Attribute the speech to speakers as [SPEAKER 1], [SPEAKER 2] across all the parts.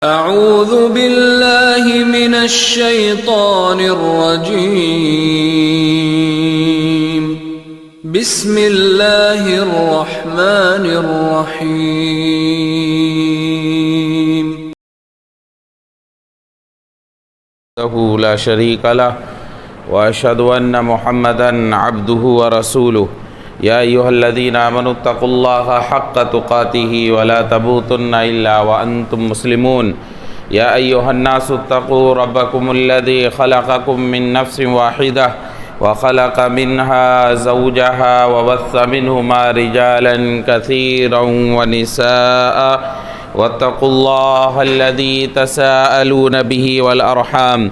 [SPEAKER 1] اعوذ باللہ من الشیطان الرجیم بسم اللہ الرحمن الرحیم
[SPEAKER 2] وحدہ لا شریک لہ واشہد ان محمدا عبدہ ورسولہ یا ایھا الذین آمنوا اتقوا اللہ حق تقاتہ ولا تموتن الا وانتم مسلمون یا ایھا الناس اتقوا ربکم الذی خلقکم من نفس واحدہ وخلق منها زوجها وبث منهما رجالا كثيرا ونساء واتقوا الله الذي تساءلون به والأرحام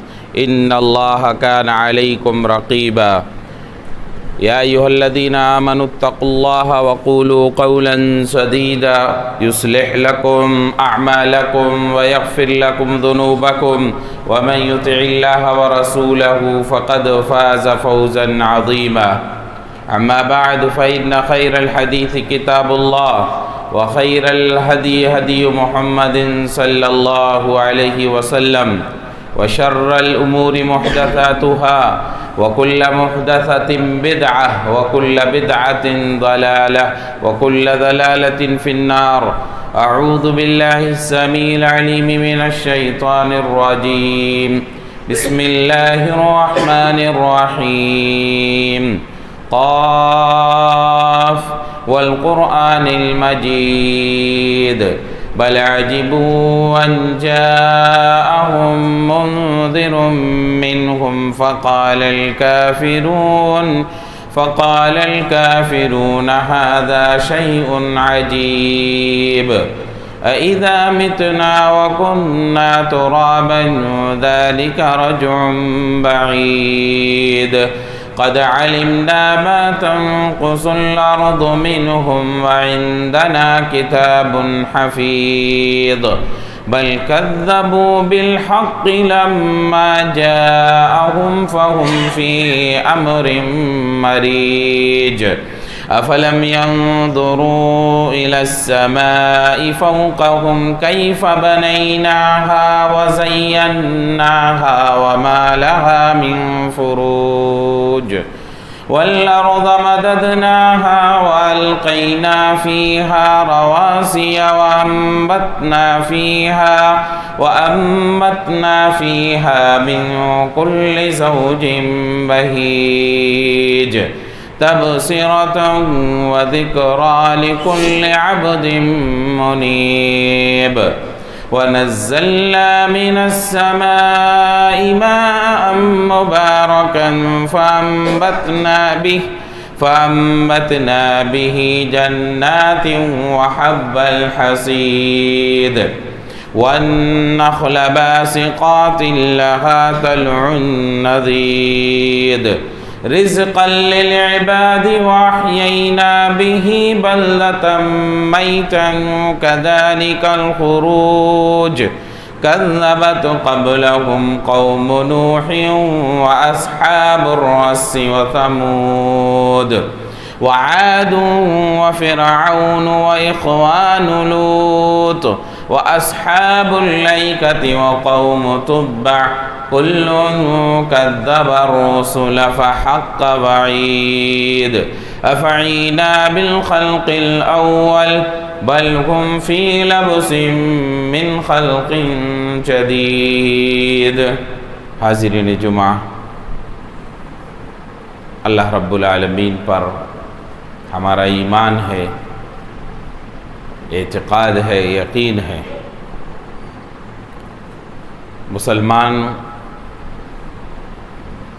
[SPEAKER 2] إن الله كان عليكم رقيبا يا أيها الذين آمنوا اتقوا الله وقولوا قولا سديدا يصلح لكم أعمالكم ويغفر لكم ذنوبكم ومن يطع الله ورسوله فقد فاز فوزا عظيما أما بعد فإن خير الحديث كتاب الله وخير الهدي هدي محمد صلى الله عليه وسلم وشر الأمور محدثاتها وكل محدثة بدعة وكل بدعة ضلالة وكل ضلالة في النار أعوذ بالله السميع العليم من الشيطان الرجيم بسم الله الرحمن الرحيم قاف والقرآن المجيد بل عجبوا أن جاءهم منذر منهم فقال الكافرون هذا شيء عجيب أإذا متنا وكنا ترابا ذلك رجع بعيد قد علمنا ما تنقص الأرض منهم وعندنا كتاب حفيظ بل كذبوا بالحق لما جاءهم فهم في أمر مريج أفلم ينظروا إلى السماء فوقهم كيف بنيناها وزيناها وما لها من فروج والأرض مددناها وألقينا فيها رواسي وأنبتنا فيها من كل زوج بهيج تبصرة وذكرى لكل عبد منيب ونزلنا من السماء ماء مباركا فأنبتنا به جنات وحب الحصيد والنخل باسقات لها طلع نضيد رزقا للعباد وأحيينا به بلدة ميتا كذلك الخروج كذبت قبلهم قوم نوح وأصحاب الرس وثمود وعاد وفرعون وإخوان لوط وأصحاب الأيكة وقوم تبع كل كذب الرسل فحق وعيد أفعينا بالخلق الأول بل هم في لبس من خلق جديد. حاضرین جمعہ، اللہ رب العالمین پر ہمارا ایمان ہے، اعتقاد ہے، یقین ہے. مسلمان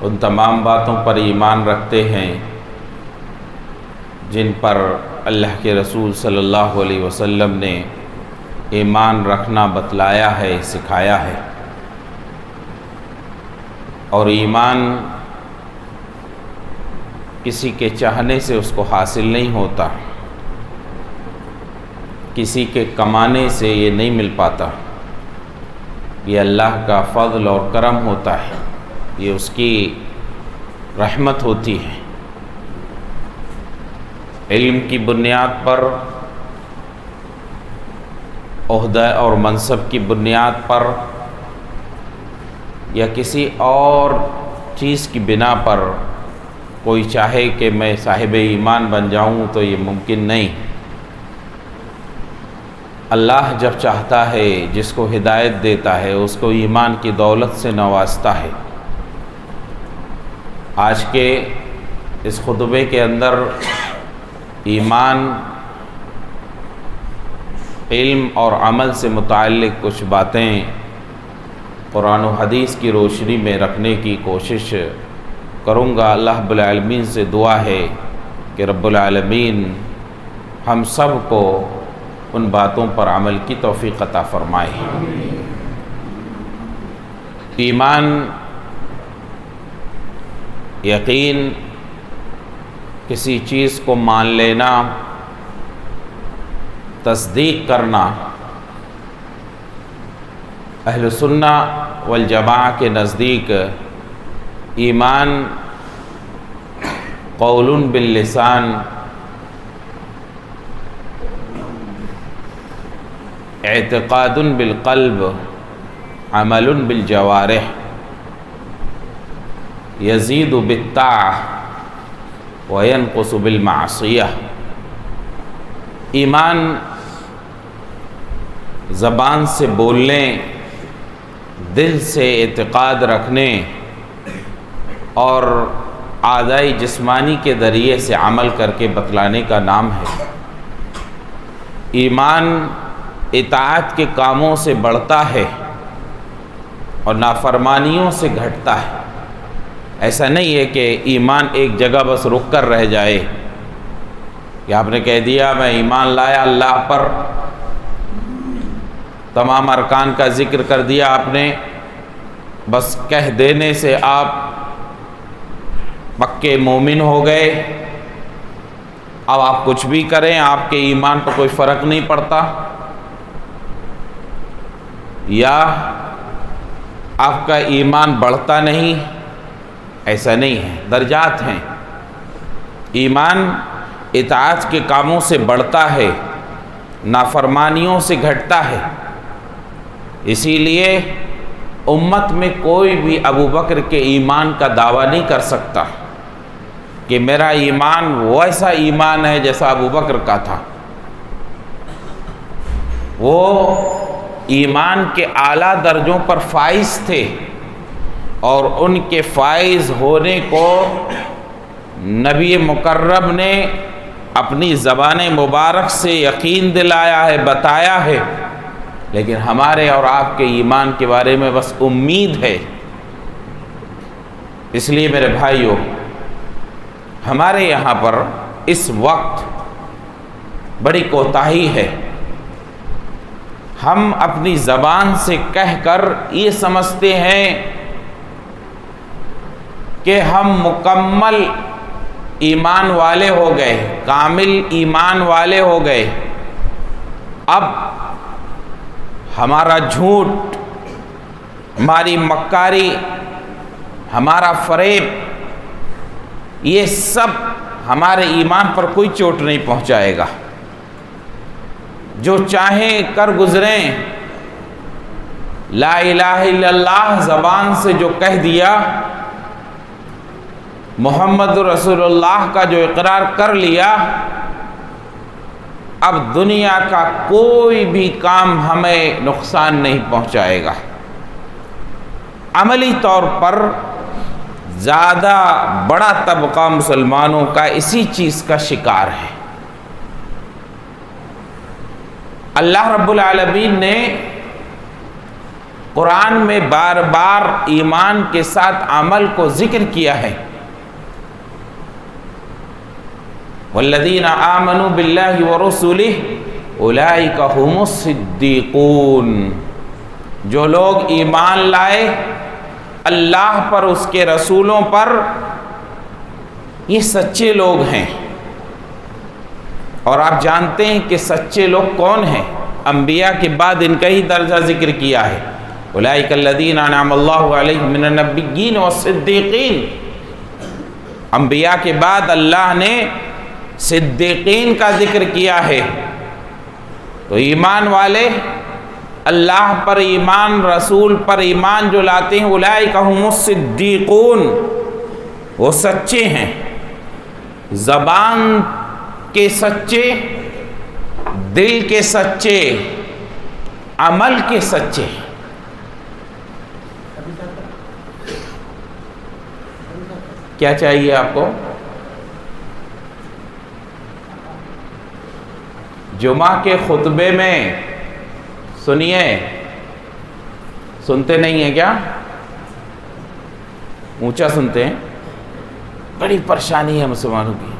[SPEAKER 2] ان تمام باتوں پر ایمان رکھتے ہیں جن پر اللہ کے رسول صلی اللہ علیہ وسلم نے ایمان رکھنا بتلایا ہے، سکھایا ہے. اور ایمان کسی کے چاہنے سے اس کو حاصل نہیں ہوتا، کسی کے کمانے سے یہ نہیں مل پاتا. یہ اللہ کا فضل اور کرم ہوتا ہے، یہ اس کی رحمت ہوتی ہے. علم کی بنیاد پر عہدہ اور منصب کی بنیاد پر یا کسی اور چیز کی بنا پر کوئی چاہے کہ میں صاحب ایمان بن جاؤں تو یہ ممکن نہیں۔ اللہ جب چاہتا ہے جس کو ہدایت دیتا ہے اس کو ایمان کی دولت سے نوازتا ہے۔ آج کے اس خطبے کے اندر ایمان، علم اور عمل سے متعلق کچھ باتیں قرآن و حدیث کی روشنی میں رکھنے کی کوشش کروں گا۔ اللہ رب العالمین سے دعا ہے کہ رب العالمین ہم سب کو ان باتوں پر عمل کی توفیق عطا فرمائے۔ ایمان، یقین، کسی چیز کو مان لینا، تصدیق کرنا، اہل سنہ والجماعہ کے نزدیک ایمان قول باللسان، اعتقاد بالقلب، عمل بالجوارح، یزید بالطاعہ وینقص بالمعصیہ۔ ایمان زبان سے بولنے، دل سے اعتقاد رکھنے اور اعضاء جسمانی کے ذریعے سے عمل کر کے بتلانے کا نام ہے۔ ایمان اطاعت کے کاموں سے بڑھتا ہے اور نافرمانیوں سے گھٹتا ہے۔ ایسا نہیں ہے کہ ایمان ایک جگہ بس رک کر رہ جائے کہ آپ نے کہہ دیا میں ایمان لایا اللہ پر، تمام ارکان کا ذکر کر دیا آپ نے، بس کہہ دینے سے آپ پکے مومن ہو گئے، اب آپ کچھ بھی کریں آپ کے ایمان پر کوئی فرق نہیں پڑتا، یا آپ کا ایمان بڑھتا نہیں، ایسا نہیں ہے۔ درجات ہیں۔ ایمان اطاعت کے کاموں سے بڑھتا ہے، نافرمانیوں سے گھٹتا ہے۔ اسی لیے امت میں کوئی بھی ابو بکر کے ایمان کا دعویٰ نہیں کر سکتا کہ میرا ایمان ویسا ایمان ہے جیسا ابو بکر کا تھا۔ وہ ایمان کے اعلیٰ درجوں پر فائز تھے اور ان کے فائز ہونے کو نبی مکرم نے اپنی زبان مبارک سے یقین دلایا ہے، بتایا ہے، لیکن ہمارے اور آپ کے ایمان کے بارے میں بس امید ہے۔ اس لیے میرے بھائیوں، ہمارے یہاں پر اس وقت بڑی کوتاہی ہے۔ ہم اپنی زبان سے کہہ کر یہ سمجھتے ہیں کہ ہم مکمل ایمان والے ہو گئے، کامل ایمان والے ہو گئے۔ اب ہمارا جھوٹ، ہماری مکاری، ہمارا فریب، یہ سب ہمارے ایمان پر کوئی چوٹ نہیں پہنچائے گا۔ جو چاہیں کر گزریں، لا الہ الا اللہ زبان سے جو کہہ دیا، محمد رسول اللہ کا جو اقرار کر لیا، اب دنیا کا کوئی بھی کام ہمیں نقصان نہیں پہنچائے گا۔ عملی طور پر زیادہ بڑا طبقہ مسلمانوں کا اسی چیز کا شکار ہے۔ اللہ رب العالمین نے قرآن میں بار بار ایمان کے ساتھ عمل کو ذکر کیا ہے۔ والذین آمنوا باللہ ورسلہ اولئک هم الصدیقون، جو لوگ ایمان لائے اللہ پر، اس کے رسولوں پر، یہ سچے لوگ ہیں۔ اور آپ جانتے ہیں کہ سچے لوگ کون ہیں؟ انبیاء کے بعد ان کا ہی درجہ ذکر کیا ہے۔ اولئک الذین انعم اللہ علیہم من النبیین والصدیقین۔ انبیاء کے بعد اللہ نے صدیقین کا ذکر کیا ہے۔ تو ایمان والے اللہ پر ایمان، رسول پر ایمان جو لاتے ہیں، اولئک ھم الصدیقون، وہ سچے ہیں، زبان کے سچے، دل کے سچے، عمل کے سچے۔ کیا چاہیے آپ کو؟ جمعہ کے خطبے میں سنیے، سنتے نہیں ہیں کیا؟ اونچا سنتے ہیں؟ بڑی پریشانی ہے مسلمانوں کی،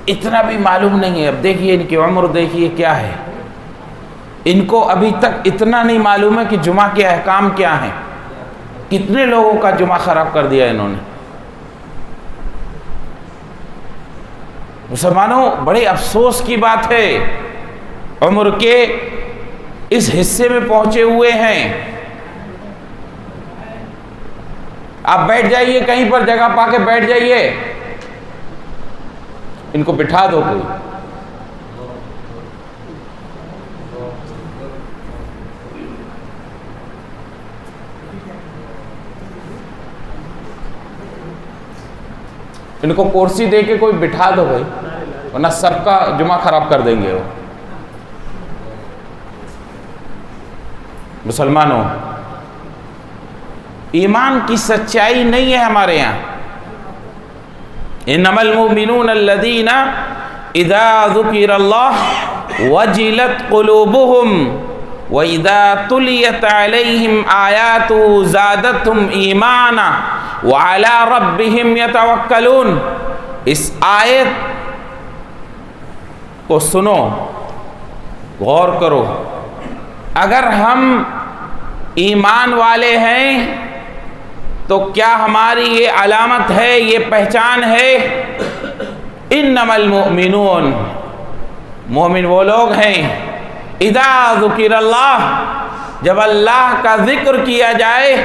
[SPEAKER 2] اتنا بھی معلوم نہیں ہے۔ اب دیکھیے ان کی عمر دیکھیے کیا ہے، ان کو ابھی تک اتنا نہیں معلوم ہے کہ جمعہ کے احکام کیا ہیں۔ کتنے لوگوں کا جمعہ خراب کر دیا انہوں نے۔ مسلمانوں، بڑے افسوس کی بات ہے، عمر کے اس حصے میں پہنچے ہوئے ہیں۔ آپ بیٹھ جائیے، کہیں پر جگہ پا کے بیٹھ جائیے، ان کو بٹھا دو کوئی۔ ان کو کرسی دے کے کوئی بٹھا دو بھائی، ورنہ سب کا جمعہ خراب کر دیں گے وہ۔ مسلمانوں، ایمان کی سچائی نہیں ہے ہمارے یہاں۔ انما المؤمنون الذین اذا ذکر اللہ وجلت قلوبہم وَإِذَا تُلِيَتْ عَلَيْهِمْ آيَاتُهُ زَادَتْهُمْ ایمانا وَعَلَى رَبِّهِمْ يَتَوَكَّلُونَ۔ اس آیت کو سنو، غور کرو۔ اگر ہم ایمان والے ہیں تو کیا ہماری یہ علامت ہے، یہ پہچان ہے؟ انما المؤمنون، مومن وہ لوگ ہیں، اذا ذکر اللہ، جب اللہ کا ذکر کیا جائے،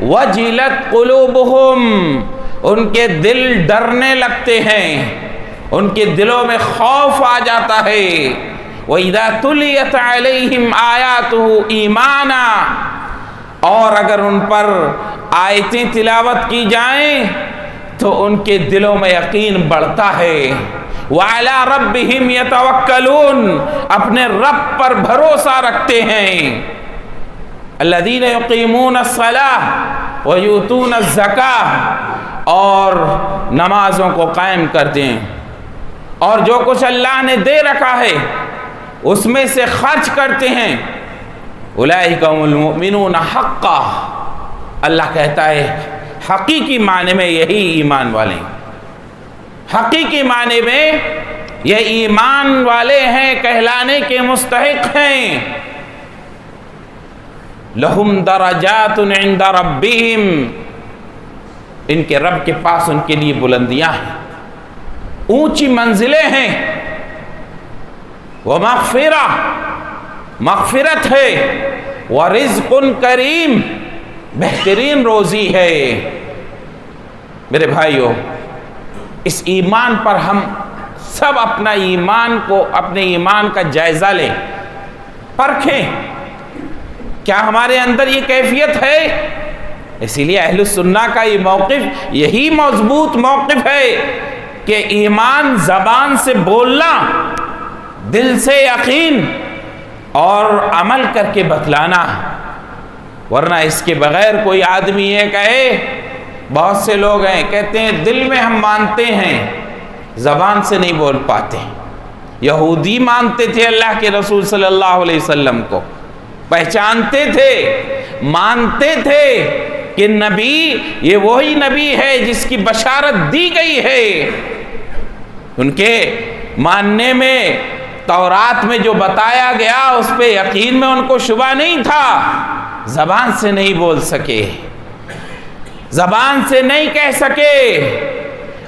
[SPEAKER 2] وجلت قلوبہم، ان کے دل ڈرنے لگتے ہیں، ان کے دلوں میں خوف آ جاتا ہے۔ وَإِذَا تُلِيَتْ عَلَيْهِمْ آيَاتُهُ ایمانا، اور اگر ان پر آیتیں تلاوت کی جائیں تو ان کے دلوں میں یقین بڑھتا ہے۔ وَعَلَى رَبِّهِمْ يَتَوَكَّلُونَ، اپنے رب پر بھروسہ رکھتے ہیں۔ الَّذِينَ يُقِيمُونَ الصَّلَاةَ وَيُؤْتُونَ الزَّكَاةَ، اور نمازوں کو قائم کرتے ہیں، اور جو کچھ اللہ نے دے رکھا ہے اس میں سے خرچ کرتے ہیں۔ اولئک ھم المؤمنون حقا، اللہ کہتا ہے حقیقی معنی میں یہی ایمان والے ہیں، حقیقی معنی میں یہ ایمان والے ہیں، کہلانے کے مستحق ہیں۔ لہم درجات عند ربہم، ان کے رب کے پاس ان کے لیے بلندیاں ہیں، اونچی منزلیں ہیں۔ ومغفرہ، مغفرت ہے۔ ورزق کریم، بہترین روزی ہے۔ میرے بھائیو، اس ایمان پر ہم سب اپنا ایمان کو، اپنے ایمان کا جائزہ لیں، پرکھیں، کیا ہمارے اندر یہ کیفیت ہے؟ اسی لیے اہل السنہ کا یہ موقف یہی مضبوط موقف ہے کہ ایمان زبان سے بولنا، دل سے یقین اور عمل کر کے بتلانا، ورنہ اس کے بغیر کوئی آدمی یہ کہے، بہت سے لوگ ہیں کہتے ہیں دل میں ہم مانتے ہیں، زبان سے نہیں بول پاتے۔ یہودی مانتے تھے اللہ کے رسول صلی اللہ علیہ وسلم کو، پہچانتے تھے، مانتے تھے کہ نبی یہ وہی نبی ہے جس کی بشارت دی گئی ہے۔ ان کے ماننے میں، تورات میں جو بتایا گیا اس پہ یقین میں ان کو شبہ نہیں تھا، زبان سے نہیں بول سکے، زبان سے نہیں کہہ سکے،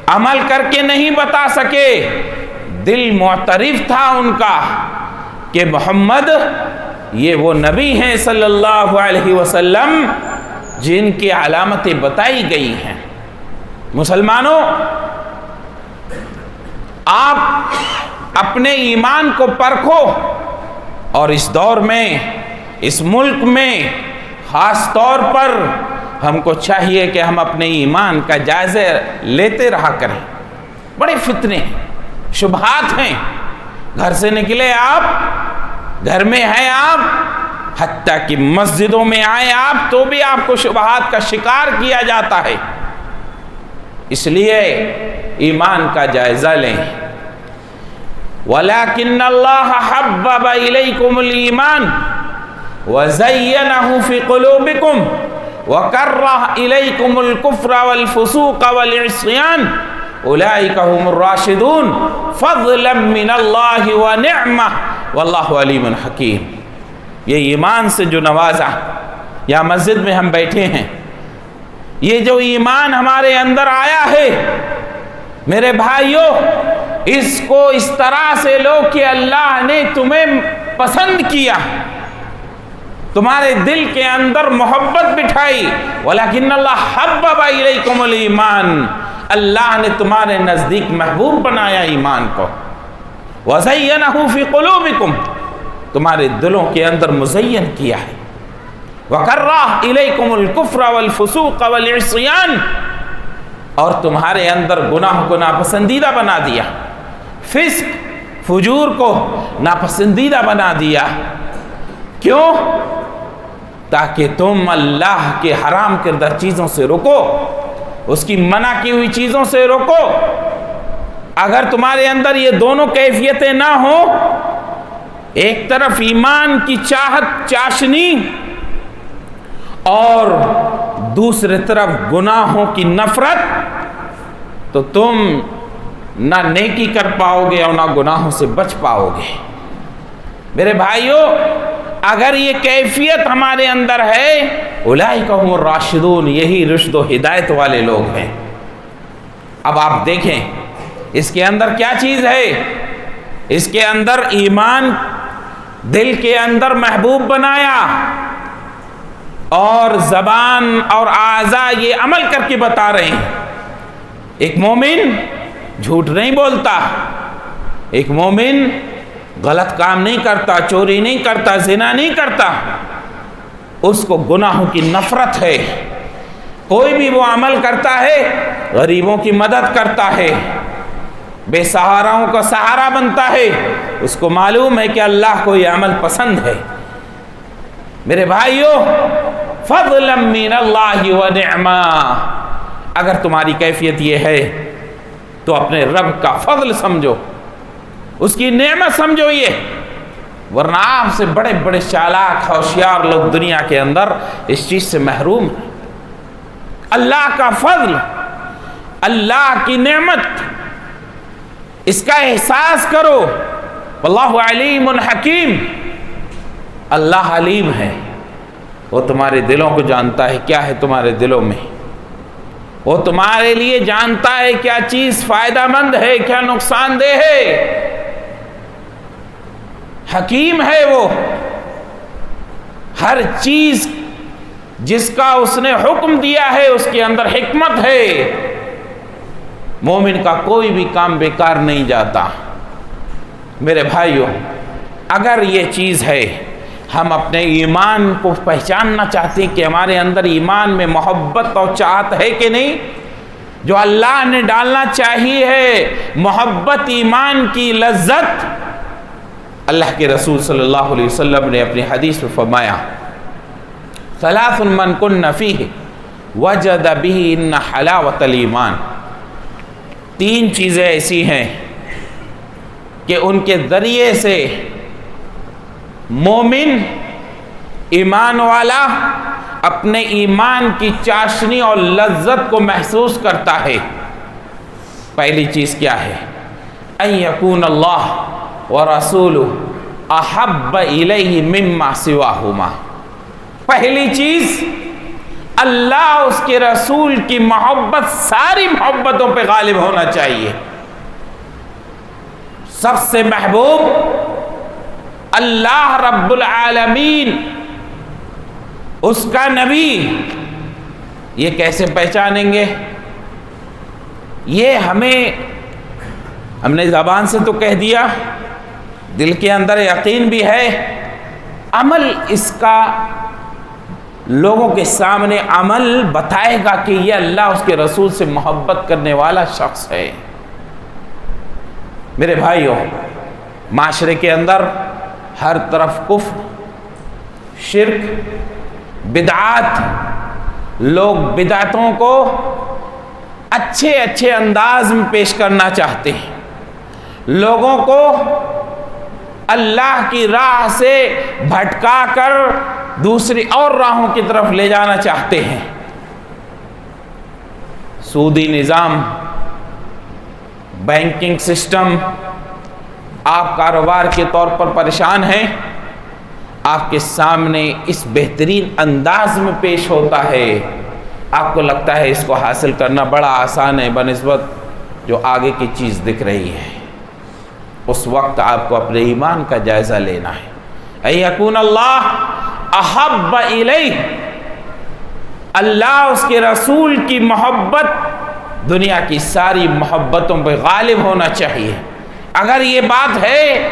[SPEAKER 2] عمل کر کے نہیں بتا سکے، دل معترف تھا ان کا کہ محمد یہ وہ نبی ہیں صلی اللہ علیہ وسلم جن کی علامتیں بتائی گئی ہیں۔ مسلمانوں، آپ اپنے ایمان کو پرکھو. اور اس دور میں، اس ملک میں خاص طور پر ہم کو چاہیے کہ ہم اپنے ایمان کا جائزہ لیتے رہا کریں. بڑے فتنے ہیں، شبہات ہیں. گھر سے نکلے آپ، گھر میں ہیں آپ، حتیٰ کہ مسجدوں میں آئے آپ تو بھی آپ کو شبہات کا شکار کیا جاتا ہے. اس لیے ایمان کا جائزہ لیں. وَلَكِنَّ اللَّهَ حَبَّبَ إِلَيْكُمُ الْإِيمَانَ وَزَيَّنَهُ فِي قُلُوبِكُمْ وَكَرَّهَ إِلَيْكُمُ الْكُفْرَ وَالْفُسُوقَ وَالْعِصْيَانَ أُولَئِكَ هُمُ الرَّاشِدُونَ فَضْلًا مِّنَ اللَّهِ وَنِعْمَةً وَاللَّهُ عَلِيمٌ حَكِيمٌ. یہ ایمان سے جو نوازا، یا مسجد میں ہم بیٹھے ہیں، یہ جو ایمان ہمارے اندر آیا ہے میرے بھائیوں، اس کو اس طرح سے لو کہ اللہ نے تمہیں پسند کیا، تمہارے دل کے اندر محبت بٹھائی. وَلَكِنَّ اللَّهَ حَبَّبَ إِلَيْكُمُ الْإِيمَانَ، اللہ نے تمہارے نزدیک محبوب بنایا ایمان کو. وَزَيَّنَهُ فِي قُلُوبِكُمْ، تمہارے دلوں کے اندر مزین کیا ہے. وَكَرَّهَ إِلَيْكُمُ الْكُفْرَ وَالْفُسُوقَ وَالْعِصْيَانَ، اور تمہارے اندر گناہ کو ناپسندیدہ بنا دیا، فسق فجور کو ناپسندیدہ بنا دیا. کیوں؟ تاکہ تم اللہ کے حرام کردہ چیزوں سے رکو، اس کی منع کی ہوئی چیزوں سے رکو. اگر تمہارے اندر یہ دونوں کیفیتیں نہ ہوں، ایک طرف ایمان کی چاہت چاشنی اور دوسری طرف گناہوں کی نفرت، تو تم نہ نیکی کر پاؤ گے اور نہ گناہوں سے بچ پاؤ گے. میرے بھائیوں، اگر یہ کیفیت ہمارے اندر ہے، اولئک هم الراشدون، یہی رشد و ہدایت والے لوگ ہیں. اب آپ دیکھیں اس کے اندر کیا چیز ہے. اس کے اندر ایمان دل کے اندر محبوب بنایا، اور زبان اور اعضاء یہ عمل کر کے بتا رہے ہیں. ایک مومن جھوٹ نہیں بولتا، ایک مومن غلط کام نہیں کرتا، چوری نہیں کرتا، زنا نہیں کرتا. اس کو گناہوں کی نفرت ہے. کوئی بھی وہ عمل کرتا ہے، غریبوں کی مدد کرتا ہے، بے سہاراؤں کا سہارا بنتا ہے، اس کو معلوم ہے کہ اللہ کو یہ عمل پسند ہے. میرے بھائیوں، فضلا من اللہ ونعما، اگر تمہاری کیفیت یہ ہے تو اپنے رب کا فضل سمجھو، اس کی نعمت سمجھو. یہ ورنہ آپ سے بڑے بڑے چالاک ہوشیار لوگ دنیا کے اندر اس چیز سے محروم ہیں. اللہ کا فضل، اللہ کی نعمت، اس کا احساس کرو. واللہ علیم حکیم، اللہ علیم ہے، وہ تمہارے دلوں کو جانتا ہے کیا ہے تمہارے دلوں میں. وہ تمہارے لیے جانتا ہے کیا چیز فائدہ مند ہے، کیا نقصان دہ ہے. حکیم ہے وہ، ہر چیز جس کا اس نے حکم دیا ہے اس کے اندر حکمت ہے. مومن کا کوئی بھی کام بیکار نہیں جاتا. میرے بھائیوں، اگر یہ چیز ہے، ہم اپنے ایمان کو پہچاننا چاہتے ہیں کہ ہمارے اندر ایمان میں محبت اور چاہت ہے کہ نہیں. جو اللہ نے ڈالنا چاہیے ہے محبت، ایمان کی لذت. اللہ کے رسول صلی اللہ علیہ وسلم نے اپنی حدیث میں فرمایا، ثلاث من کن فیہ وجد بہن حلاوۃ الایمان. تین چیزیں ایسی ہیں کہ ان کے ذریعے سے مومن، ایمان والا اپنے ایمان کی چاشنی اور لذت کو محسوس کرتا ہے. پہلی چیز کیا ہے؟ ان یکون اللہ ورسولہ احب الیہ مما سواہما. پہلی چیز، اللہ اس کے رسول کی محبت ساری محبتوں پہ غالب ہونا چاہیے. سب سے محبوب اللہ رب العالمین، اس کا نبی. یہ کیسے پہچانیں گے؟ یہ ہمیں ہم نے زبان سے تو کہہ دیا، دل کے اندر یقین بھی ہے، عمل اس کا لوگوں کے سامنے عمل بتائے گا کہ یہ اللہ اس کے رسول سے محبت کرنے والا شخص ہے۔ میرے بھائیوں، معاشرے کے اندر ہر طرف کفر، شرک، بدعات، لوگ بدعتوں کو اچھے انداز میں پیش کرنا چاہتے ہیں، لوگوں کو اللہ کی راہ سے بھٹکا کر دوسری اور راہوں کی طرف لے جانا چاہتے ہیں۔ سودی نظام، بینکنگ سسٹم، آپ کاروبار کے طور پر پریشان ہیں، آپ کے سامنے اس بہترین انداز میں پیش ہوتا ہے، آپ کو لگتا ہے اس کو حاصل کرنا بڑا آسان ہے بنسبت جو آگے کی چیز دکھ رہی ہے۔ اس وقت آپ کو اپنے ایمان کا جائزہ لینا ہے۔ اَن یکون اللہ احب الیہ، اللہ اس کے رسول کی محبت دنیا کی ساری محبتوں پہ غالب ہونا چاہیے۔ اگر یہ بات ہے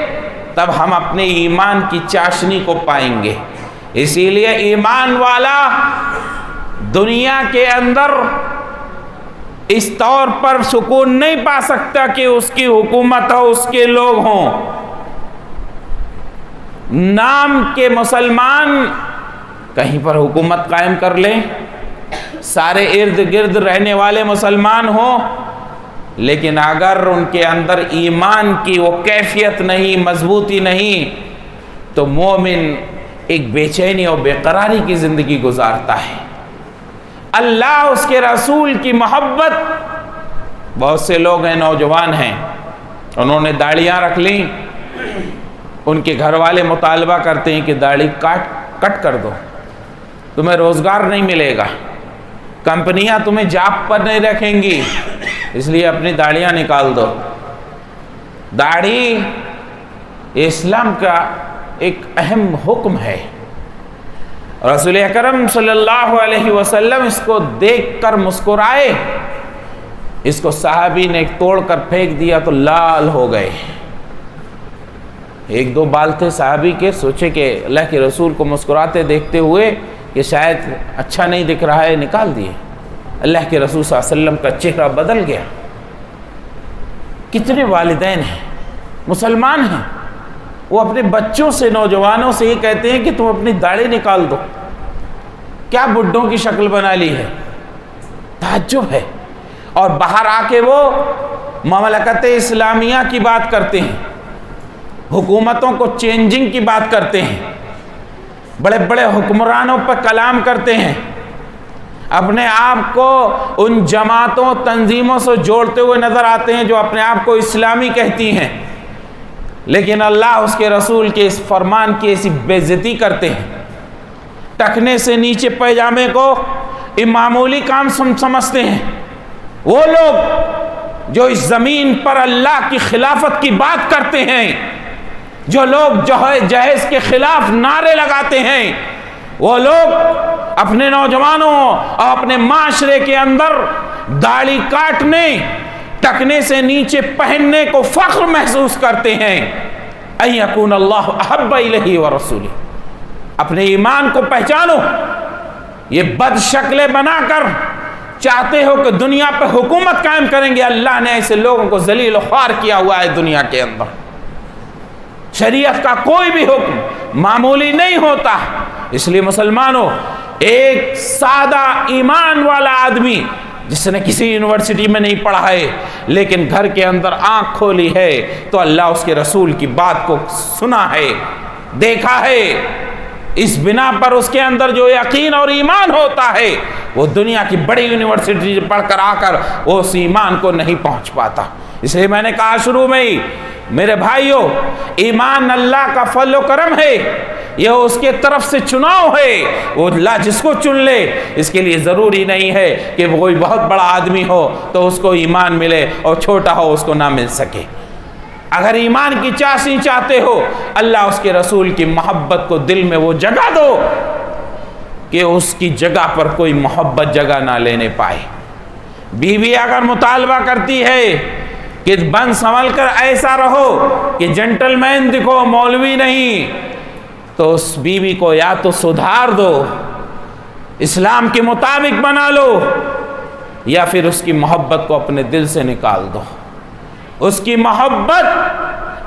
[SPEAKER 2] تب ہم اپنے ایمان کی چاشنی کو پائیں گے۔ اسی لیے ایمان والا دنیا کے اندر اس طور پر سکون نہیں پا سکتا کہ اس کی حکومت ہو، اس کے لوگ ہوں۔ نام کے مسلمان کہیں پر حکومت قائم کر لیں، سارے ارد گرد رہنے والے مسلمان ہوں، لیکن اگر ان کے اندر ایمان کی وہ کیفیت نہیں، مضبوطی نہیں، تو مومن ایک بے چینی اور بے قراری کی زندگی گزارتا ہے۔ اللہ اس کے رسول کی محبت، بہت سے لوگ ہیں، نوجوان ہیں، انہوں نے داڑھیاں رکھ لیں، ان کے گھر والے مطالبہ کرتے ہیں کہ داڑھی کٹ کر دو، تمہیں روزگار نہیں ملے گا، کمپنیاں تمہیں جاب پر نہیں رکھیں گی، اس لیے اپنی داڑھیاں نکال دو۔ داڑھی اسلام کا ایک اہم حکم ہے۔ رسول اکرم صلی اللہ علیہ وسلم اس کو دیکھ کر مسکرائے، اس کو صحابی نے توڑ کر پھینک دیا تو لال ہو گئے۔ ایک دو بال تھے صحابی کے، سوچے کہ اللہ کے رسول کو مسکراتے دیکھتے ہوئے کہ شاید اچھا نہیں دکھ رہا ہے، نکال دیے۔ اللہ کے رسول صلی اللہ علیہ وسلم کا چہرہ بدل گیا۔ کتنے والدین ہیں، مسلمان ہیں، وہ اپنے بچوں سے، نوجوانوں سے یہ کہتے ہیں کہ تم اپنی داڑھی نکال دو، کیا بڈھوں کی شکل بنا لی ہے؟ تعجب ہے۔ اور باہر آ کے وہ مملکت اسلامیہ کی بات کرتے ہیں، حکومتوں کو چینجنگ کی بات کرتے ہیں، بڑے بڑے حکمرانوں پر کلام کرتے ہیں، اپنے آپ کو ان جماعتوں، تنظیموں سے جوڑتے ہوئے نظر آتے ہیں جو اپنے آپ کو اسلامی کہتی ہیں، لیکن اللہ اس کے رسول کے اس فرمان کی ایسی بے عزتی کرتے ہیں۔ ٹکنے سے نیچے پیجامے کو ایک معمولی کام سمجھتے ہیں۔ وہ لوگ جو اس زمین پر اللہ کی خلافت کی بات کرتے ہیں، جو لوگ جہیز کے خلاف نعرے لگاتے ہیں، وہ لوگ اپنے نوجوانوں اور اپنے معاشرے کے اندر داڑھی کاٹنے، ٹکنے سے نیچے پہننے کو فخر محسوس کرتے ہیں۔ ان یکون اللہ احب الیہ ورسولہ، اپنے ایمان کو پہچانو۔ یہ بد شکلیں بنا کر چاہتے ہو کہ دنیا پہ حکومت قائم کریں گے، اللہ نے ایسے لوگوں کو ذلیل و خوار کیا ہوا ہے دنیا کے اندر۔ شریعت کا کوئی بھی حکم معمولی نہیں ہوتا۔ اس لیے مسلمانوں، ایک سادہ ایمان والا آدمی جس نے کسی یونیورسٹی میں نہیں پڑھا ہے لیکن گھر کے اندر آنکھ کھولی ہے تو اللہ اس کے رسول کی بات کو سنا ہے، دیکھا ہے، اس بنا پر اس کے اندر جو یقین اور ایمان ہوتا ہے وہ دنیا کی بڑی یونیورسٹی پڑھ کر آ کر وہ اس ایمان کو نہیں پہنچ پاتا۔ اس لیے میں نے کہا شروع میں ہی، میرے بھائیوں، ایمان اللہ کا فضل و کرم ہے، یہ اس کے طرف سے چناؤ ہے، وہ اللہ جس کو چن لے۔ اس کے لیے ضروری نہیں ہے کہ وہ کوئی بہت بڑا آدمی ہو تو اس کو ایمان ملے اور چھوٹا ہو اس کو نہ مل سکے۔ اگر ایمان کی چاشنی چاہتے ہو، اللہ اس کے رسول کی محبت کو دل میں وہ جگہ دو کہ اس کی جگہ پر کوئی محبت جگہ نہ لینے پائے۔ بیوی اگر مطالبہ کرتی ہے کہ بن سنبھل کر ایسا رہو کہ جنٹل مین دکھو، مولوی نہیں، تو اس بیوی کو یا تو سدھار دو، اسلام کے مطابق بنا لو، یا پھر اس کی محبت کو اپنے دل سے نکال دو۔ اس کی محبت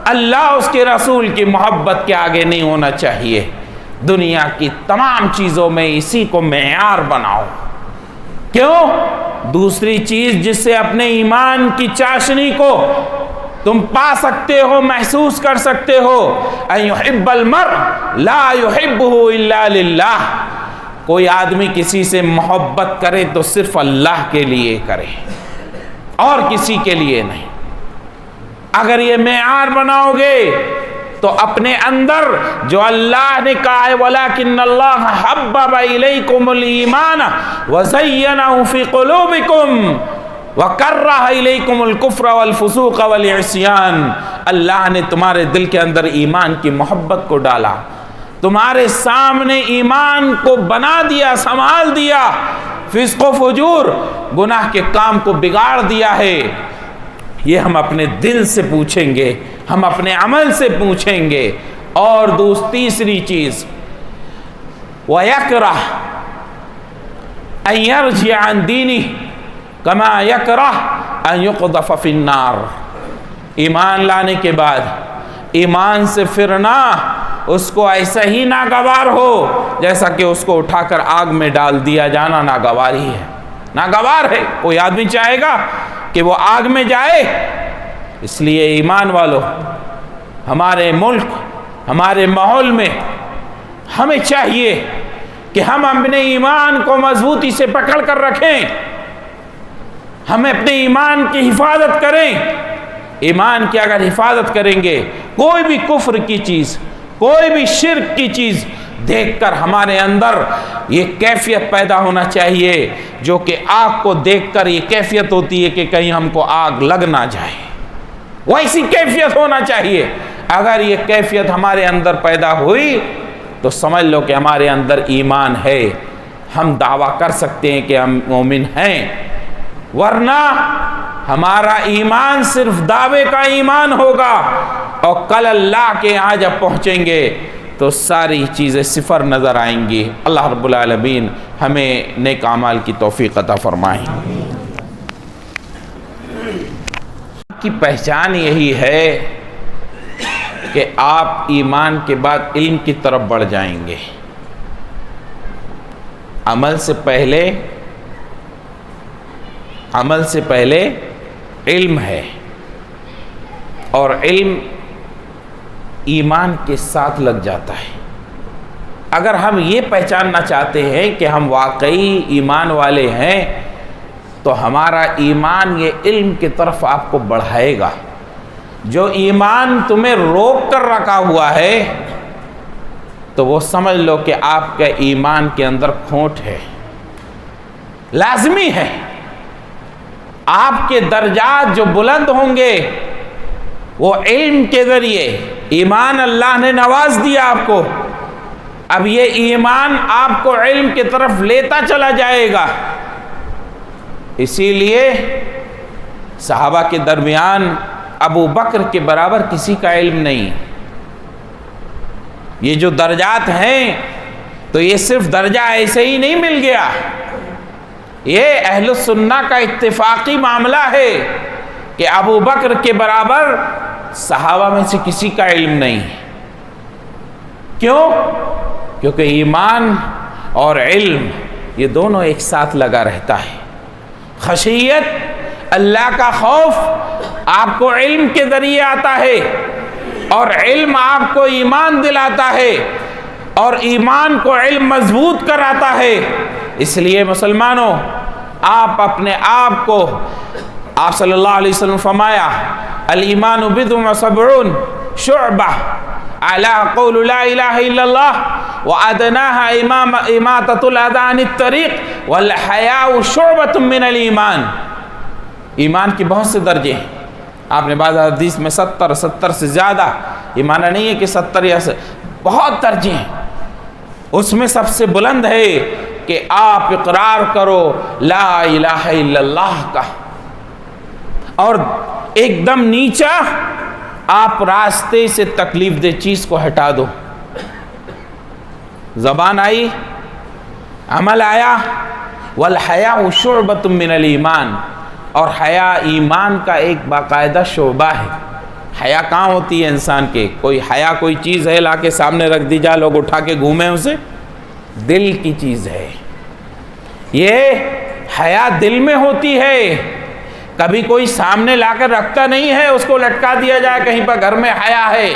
[SPEAKER 2] اللہ اس کے رسول کی محبت کے آگے نہیں ہونا چاہیے۔ دنیا کی تمام چیزوں میں اسی کو معیار بناؤ۔ کیوں؟ دوسری چیز جس سے اپنے ایمان کی چاشنی کو تم پا سکتے ہو، محسوس کر سکتے ہو، ان یحب المرء لا یحبہ الا للہ، کوئی آدمی کسی سے محبت کرے تو صرف اللہ کے لیے کرے اور کسی کے لیے نہیں۔ اگر یہ معیار بناؤ گے تو اپنے اندر جو اللہ نے کہا ہے وَلَكِنَّ اللَّهَ حَبَّبَ إِلَيْكُمُ الْإِيمَانَ وَزَيَّنَهُ فِي قُلُوبِكُمْ وَكَرَّهَ إِلَيْكُمُ الْكُفْرَ وَالْفُسُوقَ وَالْعِصْيَانَ، اللہ نے تمہارے دل کے اندر ایمان کی محبت کو ڈالا، تمہارے سامنے ایمان کو بنا دیا، سنبھال دیا، فسق و فجور گناہ کے کام کو بگاڑ دیا ہے۔ یہ ہم اپنے دل سے پوچھیں گے، ہم اپنے عمل سے پوچھیں گے۔ اور تیسری چیز وَيَكْرَهُ أَن يَرْجِعَ عَنْ دِينِهِ كَمَا يَكْرَهُ أَن يُقْذَفَ فِي النَّارِ، ایمان لانے کے بعد ایمان سے پھرنا اس کو ایسا ہی ناگوار ہو جیسا کہ اس کو اٹھا کر آگ میں ڈال دیا جانا ناگوار ہی ہے، ناگوار ہے۔ کوئی آدمی چاہے گا کہ وہ آگ میں جائے؟ اس لیے ایمان والو، ہمارے ملک، ہمارے ماحول میں ہمیں چاہیے کہ ہم اپنے ایمان کو مضبوطی سے پکڑ کر رکھیں، ہم اپنے ایمان کی حفاظت کریں۔ ایمان کی اگر حفاظت کریں گے، کوئی بھی کفر کی چیز، کوئی بھی شرک کی چیز دیکھ کر ہمارے اندر یہ کیفیت پیدا ہونا چاہیے، جو کہ آگ کو دیکھ کر یہ کیفیت ہوتی ہے کہ کہیں ہم کو آگ لگ نہ جائے، ویسی کیفیت ہونا چاہیے۔ اگر یہ کیفیت ہمارے اندر پیدا ہوئی تو سمجھ لو کہ ہمارے اندر ایمان ہے، ہم دعویٰ کر سکتے ہیں کہ ہم مومن ہیں، ورنہ ہمارا ایمان صرف دعوے کا ایمان ہوگا، اور کل اللہ کے یہاں جب پہنچیں گے تو ساری چیزیں صفر نظر آئیں گی۔ اللہ رب العالمین ہمیں نیک اعمال کی توفیق عطا فرمائیں۔ کی پہچان یہی ہے کہ آپ ایمان کے بعد علم کی طرف بڑھ جائیں گے۔ عمل سے پہلے علم ہے، اور علم ایمان کے ساتھ لگ جاتا ہے۔ اگر ہم یہ پہچاننا چاہتے ہیں کہ ہم واقعی ایمان والے ہیں تو ہمارا ایمان یہ علم کی طرف آپ کو بڑھائے گا۔ جو ایمان تمہیں روک کر رکھا ہوا ہے تو وہ سمجھ لو کہ آپ کے ایمان کے اندر کھوٹ ہے، لازمی ہے۔ آپ کے درجات جو بلند ہوں گے وہ علم کے ذریعے، ایمان اللہ نے نواز دیا آپ کو، اب یہ ایمان آپ کو علم کی طرف لیتا چلا جائے گا۔ اسی لیے صحابہ کے درمیان ابو بکر کے برابر کسی کا علم نہیں۔ یہ جو درجات ہیں تو یہ صرف درجہ ایسے ہی نہیں مل گیا، یہ اہل السنہ کا اتفاقی معاملہ ہے کہ ابو بکر کے برابر صحابہ میں سے کسی کا علم نہیں۔ کیوں؟ کیونکہ ایمان اور علم یہ دونوں ایک ساتھ لگا رہتا ہے۔ خشیت، اللہ کا خوف آپ کو علم کے ذریعے آتا ہے، اور علم آپ کو ایمان دلاتا ہے، اور ایمان کو علم مضبوط کراتا ہے۔ اس لیے مسلمانوں، آپ اپنے آپ کو، آپ صلی اللہ علیہ وسلم فرمایا الایمان بضع وسبعون شعبہ اعلیٰ قول لا الہ الا اللہ وادناها اماطۃ الاذى عن الطریق والحیاء شعبۃ من الایمان۔ ایمان کی بہت سے درجے ہیں، آپ نے بعض حدیث میں 70 سے زیادہ، یہ معنی نہیں ہے کہ 70 یا بہت درجے ہیں، اس میں سب سے بلند ہے کہ آپ اقرار کرو لا الہ الا اللہ کا، اور ایک دم نیچا، آپ راستے سے تکلیف دہ چیز کو ہٹا دو. زبان آئی، عمل آیا. والحیاء شعبۃ من الایمان، اور حیا ایمان کا ایک باقاعدہ شعبہ ہے. حیا کہاں ہوتی ہے انسان کے؟ کوئی حیا کوئی چیز ہے لا کے سامنے رکھ دی جا، لوگ اٹھا کے گھومیں اسے؟ دل کی چیز ہے یہ. حیا دل میں ہوتی ہے. کبھی کوئی سامنے لا کر رکھتا نہیں ہے اس کو لٹکا دیا جائے کہیں پر گھر میں حیا ہے.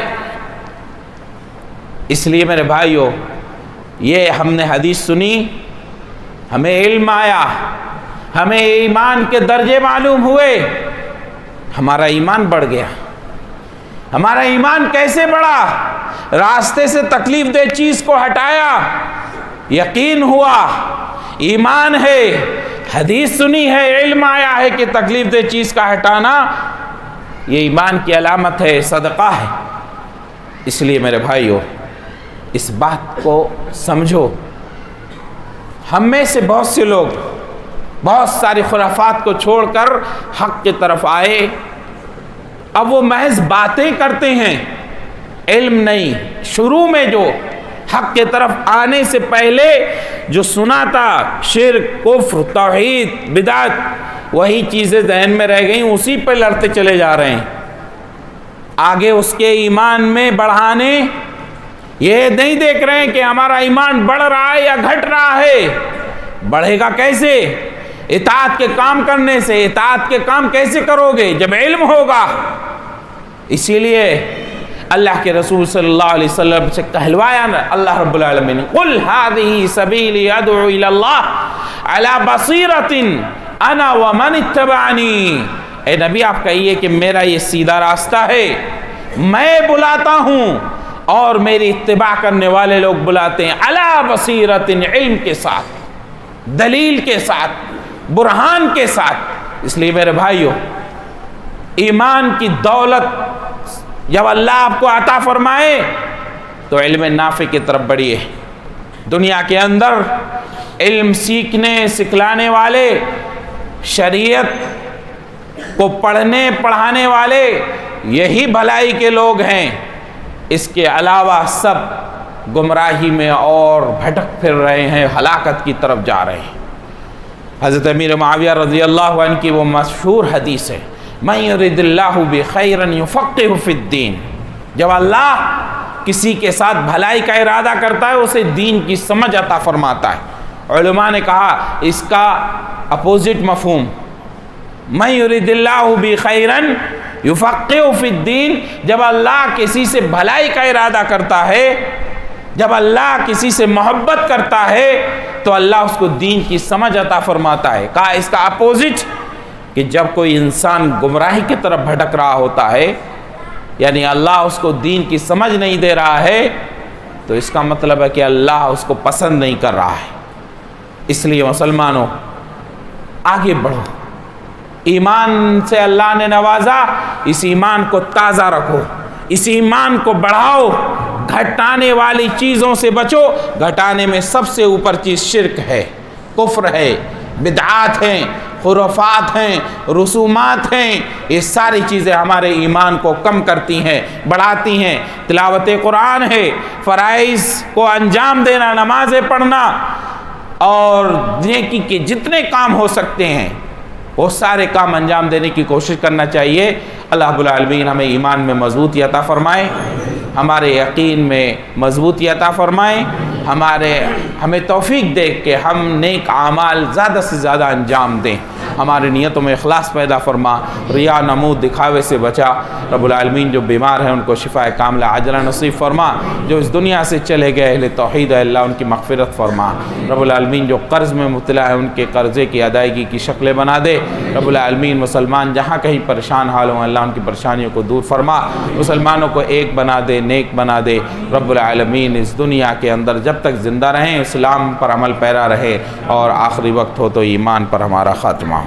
[SPEAKER 2] اس لیے میرے بھائیو، یہ ہم نے حدیث سنی، ہمیں علم آیا، ہمیں ایمان کے درجے معلوم ہوئے، ہمارا ایمان بڑھ گیا. ہمارا ایمان کیسے بڑھا؟ راستے سے تکلیف دہ چیز کو ہٹایا، یقین ہوا ایمان ہے، حدیث سنی ہے، علم آیا ہے کہ تکلیف دہ چیز کا ہٹانا یہ ایمان کی علامت ہے، صدقہ ہے. اس لیے میرے بھائیو، اس بات کو سمجھو. ہم میں سے بہت سے لوگ بہت ساری خرافات کو چھوڑ کر حق کی طرف آئے. اب وہ محض باتیں کرتے ہیں، علم نہیں. شروع میں جو حق کی طرف آنے سے پہلے جو سنا تھا، شرک، کفر، توحید، بدعت، وہی چیزیں ذہن میں رہ گئیں، اسی پہ لڑتے چلے جا رہے ہیں. آگے اس کے ایمان میں بڑھانے یہ نہیں دیکھ رہے ہیں کہ ہمارا ایمان بڑھ رہا ہے یا گھٹ رہا ہے. بڑھے گا کیسے؟ اطاعت کے کام کرنے سے. اطاعت کے کام کیسے کرو گے؟ جب علم ہوگا. اسی لیے اللہ کے رسول صلی اللہ علیہ وسلم سے کہلوایا نا اللہ رب العالمین، قل هذه سبیلی ادعو الی اللہ علی بصیرۃ انا ومن اتبعنی. اے نبی آپ کہیے کہ میرا یہ سیدھا راستہ ہے، میں بلاتا ہوں اور میری اتباع کرنے والے لوگ بلاتے ہیں. علی بصیرۃ، علم کے ساتھ، دلیل کے ساتھ، برہان کے ساتھ. اس لیے میرے بھائیو، ایمان کی دولت جب اللہ آپ کو عطا فرمائے تو علم نافع کی طرف بڑھیے. دنیا کے اندر علم سیکھنے سکھلانے والے، شریعت کو پڑھنے پڑھانے والے یہی بھلائی کے لوگ ہیں. اس کے علاوہ سب گمراہی میں اور بھٹک پھر رہے ہیں، ہلاکت کی طرف جا رہے ہیں. حضرت امیر معاویہ رضی اللہ عنہ کی وہ مشہور حدیث ہے، من یرد اللہ بخیرا یفقہہ فی الدین. جب اللہ کسی کے ساتھ بھلائی کا ارادہ کرتا ہے اسے دین کی سمجھ عطا فرماتا ہے. علماء نے کہا اس کا اپوزٹ مفہوم، من یرد اللہ بخیرا یفقہہ فی الدین، جب اللہ کسی سے بھلائی کا ارادہ کرتا ہے، جب اللہ کسی سے محبت کرتا ہے تو اللہ اس کو دین کی سمجھ عطا فرماتا ہے. کہا اس کا اپوزٹ کہ جب کوئی انسان گمراہی کی طرف بھٹک رہا ہوتا ہے، یعنی اللہ اس کو دین کی سمجھ نہیں دے رہا ہے، تو اس کا مطلب ہے کہ اللہ اس کو پسند نہیں کر رہا ہے. اس لیے مسلمانوں آگے بڑھو. ایمان سے اللہ نے نوازا، اس ایمان کو تازہ رکھو، اس ایمان کو بڑھاؤ. گھٹانے والی چیزوں سے بچو. گھٹانے میں سب سے اوپر چیز شرک ہے، کفر ہے، بدعات ہیں، خرافات ہیں، رسومات ہیں. یہ ساری چیزیں ہمارے ایمان کو کم کرتی ہیں، بڑھاتی ہیں. تلاوت قرآن ہے، فرائض کو انجام دینا، نمازیں پڑھنا، اور نیکی کے جتنے کام ہو سکتے ہیں وہ سارے کام انجام دینے کی کوشش کرنا چاہیے. اللہ رب العالمین ہمیں ایمان میں مضبوطی عطا فرمائے، ہمارے یقین میں مضبوطی عطا فرمائے، ہمیں توفیق دے کہ ہم نیک اعمال زیادہ سے زیادہ انجام دیں. ہماری نیتوں میں اخلاص پیدا فرما، ریا، نمود، دکھاوے سے بچا. رب العالمین جو بیمار ہیں ان کو شفاء کاملہ عاجلہ نصیب فرما. جو اس دنیا سے چلے گئے اہل توحید ہے اللہ ان کی مغفرت فرما. رب العالمین جو قرض میں مبتلا ہے ان کے قرضے کی ادائیگی کی شکلیں بنا دے. رب العالمین مسلمان جہاں کہیں پریشان حال ہوں اللہ ان کی پریشانیوں کو دور فرما. مسلمانوں کو ایک بنا دے، نیک بنا دے. رب العالمین اس دنیا کے اندر جب تک زندہ رہیں اسلام پر عمل پیرا رہے، اور آخری وقت ہو تو ایمان پر ہمارا خاتمہ ہو.